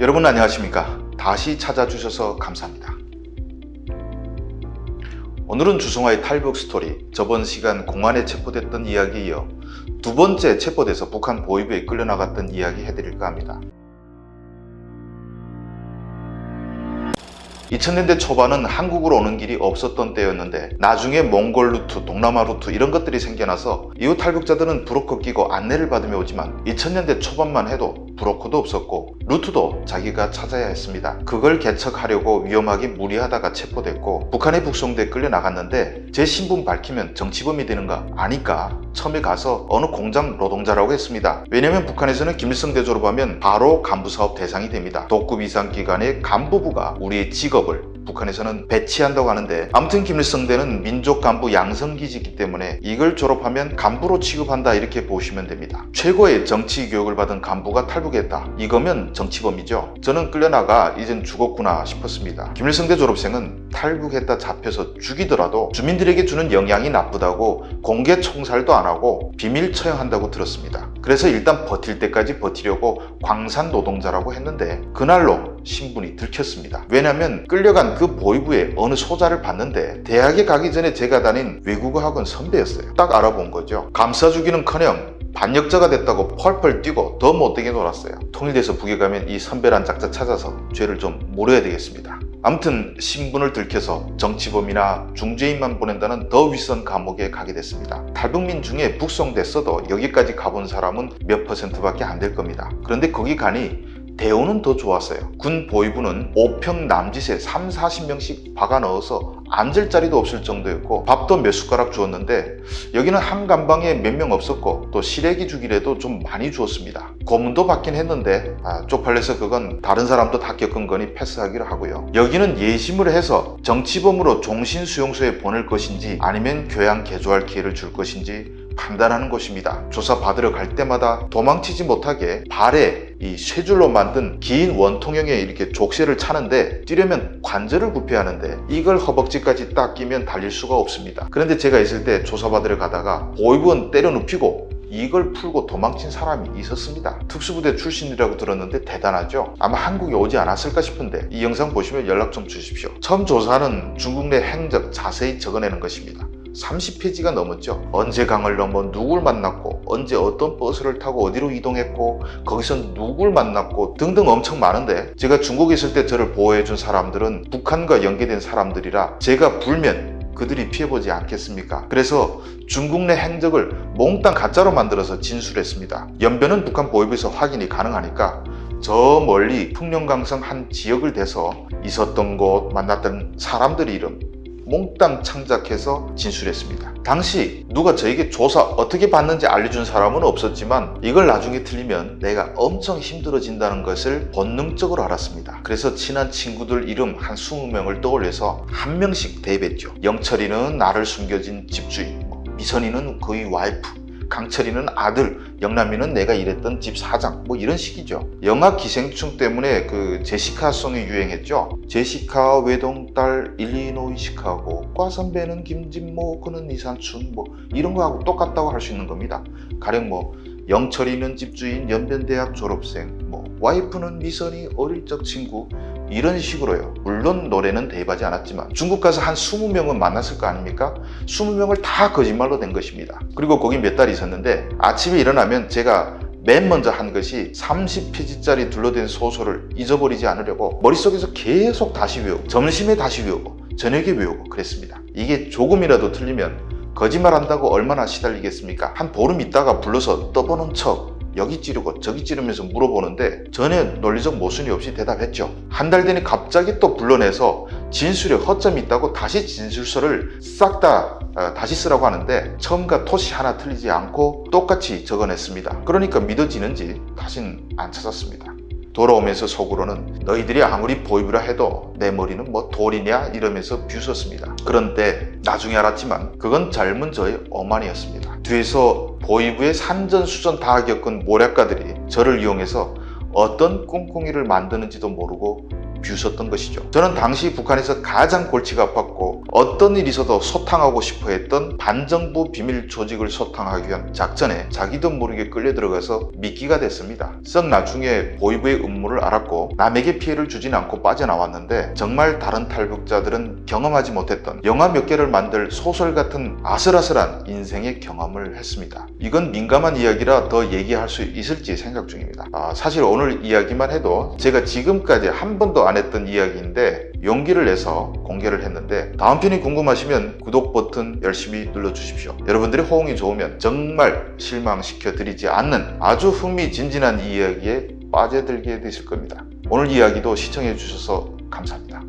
여러분 안녕하십니까? 다시 찾아주셔서 감사합니다. 오늘은 주성화의 탈북 스토리, 저번 시간 공안에 체포됐던 이야기에 이어 두 번째 체포돼서 북한 보위부에 끌려나갔던 이야기 해드릴까 합니다. 2000년대 초반은 한국으로 오는 길이 없었던 때였는데 나중에 몽골 루트, 동남아 루트 이런 것들이 생겨나서 이후 탈북자들은 브로커 끼고 안내를 받으며 오지만 2000년대 초반만 해도 브로커도 없었고 루트도 자기가 찾아야 했습니다. 그걸 개척하려고 위험하게 무리하다가 체포됐고 북한에 북송돼 끌려나갔는데 제 신분 밝히면 정치범이 되는 거 아니까 처음에 가서 어느 공장 노동자라고 했습니다. 왜냐면 북한에서는 김일성대 졸업하면 바로 간부사업 대상이 됩니다. 독급 이상 기관의 간부부가 우리의 직업을 북한에서는 배치한다고 하는데 아무튼 김일성대는 민족 간부 양성기지이기 때문에 이걸 졸업하면 간부로 취급한다 이렇게 보시면 됩니다. 최고의 정치 교육을 받은 간부가 탈북했다. 이거면 정치범이죠. 저는 끌려나가 이젠 죽었구나 싶었습니다. 김일성대 졸업생은 탈북했다 잡혀서 죽이더라도 주민들에게 주는 영향이 나쁘다고 공개 총살도 안 하고 비밀 처형한다고 들었습니다. 그래서 일단 버틸 때까지 버티려고 광산 노동자라고 했는데 그날로 신분이 들켰습니다. 왜냐면 끌려간 그 보위부의 어느 소자를 봤는데 대학에 가기 전에 제가 다닌 외국어 학원 선배였어요. 딱 알아본 거죠. 감싸주기는커녕 반역자가 됐다고 펄펄 뛰고 더 못되게 놀았어요. 통일돼서 북에 가면 이 선배란 작자 찾아서 죄를 좀 물어야 되겠습니다. 아무튼 신분을 들켜서 정치범이나 중죄인만 보낸다는 더 윗선 감옥에 가게 됐습니다. 탈북민 중에 북송됐어도 여기까지 가본 사람은 몇 %밖에 안 될 겁니다. 그런데 거기 가니 대우는 더 좋았어요. 군 보위부는 5평 남짓에 30-40명씩 박아 넣어서 앉을 자리도 없을 정도였고 밥도 몇 숟가락 주었는데 여기는 한 감방에 몇 명 없었고 또 시래기 주기라도 좀 많이 주었습니다. 고문도 받긴 했는데 쪽팔려서 그건 다른 사람도 다 겪은 거니 패스하기로 하고요. 여기는 예심을 해서 정치범으로 종신수용소에 보낼 것인지 아니면 교양 개조할 기회를 줄 것인지 판단하는 곳입니다. 조사 받으러 갈 때마다 도망치지 못하게 발에 이 쇠줄로 만든 긴 원통형에 이렇게 족쇄를 차는데 뛰려면 관절을 굽혀야 하는데 이걸 허벅지까지 딱 끼면 달릴 수가 없습니다. 그런데 제가 있을 때 조사 받으러 가다가 보위부원 때려 눕히고 이걸 풀고 도망친 사람이 있었습니다. 특수부대 출신이라고 들었는데 대단하죠? 아마 한국에 오지 않았을까 싶은데 이 영상 보시면 연락 좀 주십시오. 처음 조사는 중국 내 행적 자세히 적어내는 것입니다. 30페이지가 넘었죠. 언제 강을 넘어 누굴 만났고 언제 어떤 버스를 타고 어디로 이동했고 거기서 누굴 만났고 등등 엄청 많은데 제가 중국에 있을 때 저를 보호해준 사람들은 북한과 연계된 사람들이라 제가 불면 그들이 피해보지 않겠습니까? 그래서 중국 내 행적을 몽땅 가짜로 만들어서 진술했습니다. 연변은 북한 보위부에서 확인이 가능하니까 저 멀리 풍령강성 한 지역을 대서 있었던 곳, 만났던 사람들 이름 몽땅 창작해서 진술했습니다. 당시 누가 저에게 조사 어떻게 받는지 알려준 사람은 없었지만 이걸 나중에 틀리면 내가 엄청 힘들어진다는 것을 본능적으로 알았습니다. 그래서 친한 친구들 이름 한 20명을 떠올려서 한 명씩 대입했죠. 영철이는 나를 숨겨진 집주인, 미선이는 그의 와이프, 강철이는 아들, 영남이는 내가 일했던 집 사장, 뭐 이런 식이죠. 영화 기생충 때문에 그 제시카송이 유행했죠. 제시카 외동딸 일리노이 시카고, 과선배는 김진모, 그는 이산춘, 뭐 이런 거하고 똑같다고 할 수 있는 겁니다. 가령 뭐 영철이는 집주인, 연변대학 졸업생, 뭐 와이프는 미선이 어릴 적 친구, 이런 식으로요. 물론 노래는 대입하지 않았지만 중국 가서 한 20명은 만났을 거 아닙니까? 20명을 다 거짓말로 된 것입니다. 그리고 거기 몇 달 있었는데 아침에 일어나면 제가 맨 먼저 한 것이 30페이지짜리 둘러댄 소설을 잊어버리지 않으려고 머릿속에서 계속 다시 외우고 점심에 다시 외우고 저녁에 외우고 그랬습니다. 이게 조금이라도 틀리면 거짓말한다고 얼마나 시달리겠습니까? 한 보름 있다가 불러서 떠보는 척 여기 찌르고 저기 찌르면서 물어보는데 전혀 논리적 모순이 없이 대답했죠. 한 달 뒤니 갑자기 또 불러내서 진술에 허점이 있다고 다시 진술서를 싹 다 다시 쓰라고 하는데 처음과 토시 하나 틀리지 않고 똑같이 적어냈습니다. 그러니까 믿어지는지 다신 안 찾았습니다. 돌아오면서 속으로는 너희들이 아무리 보위부라 해도 내 머리는 뭐 돌이냐 이러면서 비웃었습니다. 그런데 나중에 알았지만 그건 젊은 저의 오만이었습니다. 뒤에서 보위부의 산전수전 다 겪은 모략가들이 저를 이용해서 어떤 꿍꿍이를 만드는지도 모르고 비웃었던 것이죠. 저는 당시 북한에서 가장 골치가 아팠고 어떤 일이 있어도 소탕하고 싶어 했던 반정부 비밀 조직을 소탕하기 위한 작전에 자기도 모르게 끌려 들어가서 미끼가 됐습니다. 썩 나중에 보위부의 음모를 알았고 남에게 피해를 주진 않고 빠져나왔는데 정말 다른 탈북자들은 경험하지 못했던 영화 몇 개를 만들 소설 같은 아슬아슬한 인생의 경험을 했습니다. 이건 민감한 이야기라 더 얘기할 수 있을지 생각 중입니다. 사실 오늘 이야기만 해도 제가 지금까지 한 번도 안 했던 이야기인데 용기를 내서 공개를 했는데 다음 편이 궁금하시면 구독 버튼 열심히 눌러주십시오. 여러분들의 호응이 좋으면 정말 실망시켜 드리지 않는 아주 흥미진진한 이야기에 빠져들게 되실 겁니다. 오늘 이야기도 시청해 주셔서 감사합니다.